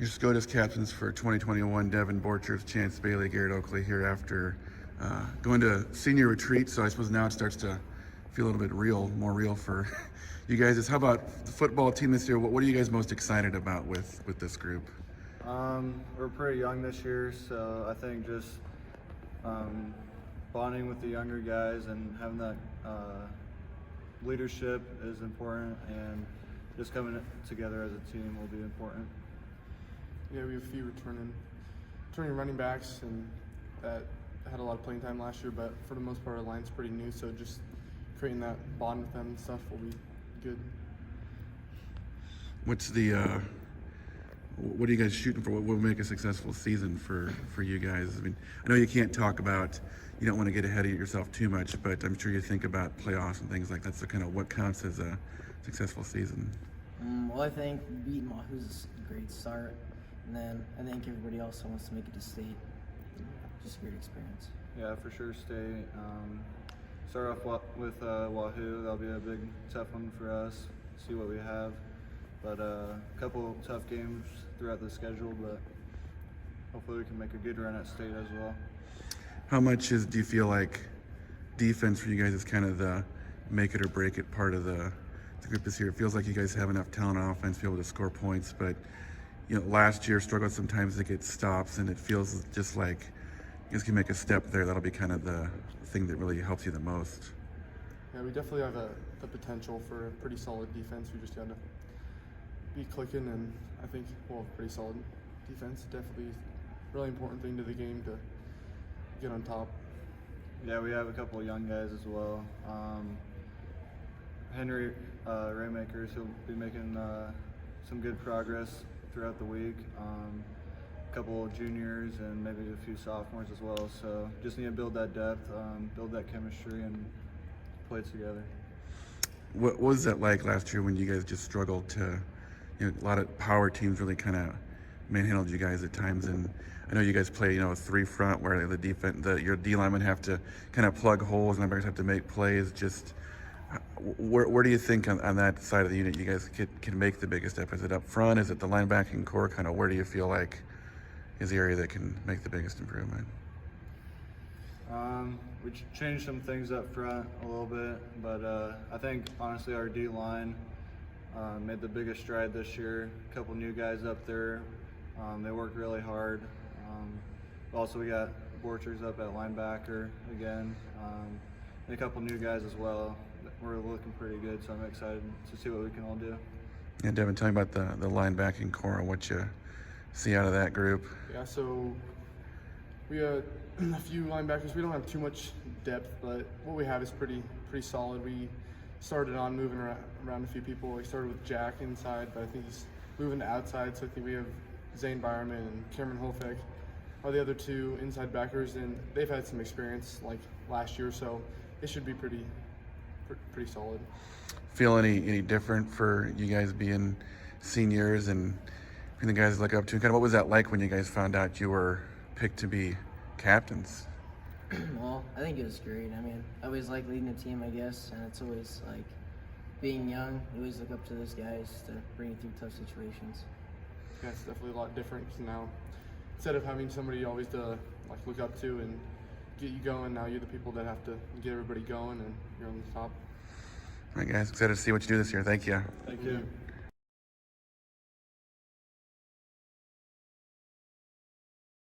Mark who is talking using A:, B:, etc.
A: Your Scotus captains for 2021, Devin Borchers, Chance Bailey, Garrett Oakley here after going to senior retreat. So I suppose now it starts to feel a little bit more real for you guys. How about the football team this year? What are you guys most excited about with this group?
B: We're pretty young this year, so I think just bonding with the younger guys and having that leadership is important, and just coming together as a team will be important.
C: Yeah, we have a few returning running backs, and that had a lot of playing time last year, but for the most part our line's pretty new, so just creating that bond with them and stuff will be good.
A: What are you guys shooting for? What will make a successful season for you guys? I mean, I know you can't talk about, you don't want to get ahead of yourself too much, but I'm sure you think about playoffs and things like that. So kind of what counts as a successful season?
D: Well, I think beating Wahoo's a great start, and then I think everybody else wants to make it to state. Just a great experience.
B: Yeah, for sure, state. Start off with Wahoo. That'll be a big, tough one for us. See what we have. But a couple tough games throughout the schedule, but hopefully we can make a good run at state as well.
A: How much do you feel like defense for you guys is kind of the make it or break it part of the group this year? It feels like you guys have enough talent on offense to be able to score points, but last year struggled sometimes to get stops, and it feels just like you guys can make a step there. That'll be kind of the thing that really helps you the most.
C: Yeah, we definitely have the potential for a pretty solid defense. We just got to be clicking, and I think we'll have pretty solid defense. Definitely a really important thing to the game to get on top.
B: Yeah, we have a couple of young guys as well. Henry Raymakers, he'll be making some good progress throughout the week. A couple of juniors and maybe a few sophomores as well. So just need to build that depth, build that chemistry, and play together.
A: What was that like last year when you guys just struggled to, a lot of power teams really kind of manhandled you guys at times, and I know you guys play, a three front where your D linemen have to kind of plug holes and linebackers have to make plays. Just where do you think on that side of the unit you guys can make the biggest step? Is it up front? Is it the linebacking core? Kind of where do you feel like is the area that can make the biggest improvement?
B: We changed some things up front a little bit, but I think honestly our D line made the biggest stride this year. A couple new guys up there. They work really hard. Also, we got Borchers up at linebacker again, and a couple new guys as well. We're looking pretty good, so I'm excited to see what we can all do.
A: Yeah, Devin, tell me about the linebacking core and what you see out of that group.
C: Yeah, so we have a few linebackers. We don't have too much depth, but what we have is pretty solid. We started on moving around a few people. We started with Jack inside, but I think he's moving to outside, so I think we have Zane Byerman and Cameron Holfek are the other two inside backers, and they've had some experience like last year, so it should be pretty solid.
A: Feel any different for you guys being seniors and the guys to look up to? Kind of what was that like when you guys found out you were picked to be captains?
D: Well, I think it was great. I mean, I always like leading a team, I guess, and it's always like being young, you always look up to those guys to bring you through tough situations.
C: Yeah, it's definitely a lot different because now instead of having somebody always to look up to and get you going, now you're the people that have to get everybody going, and you're on the top.
A: All right, guys, excited to see what you do this year. Thank you.
B: Thank you.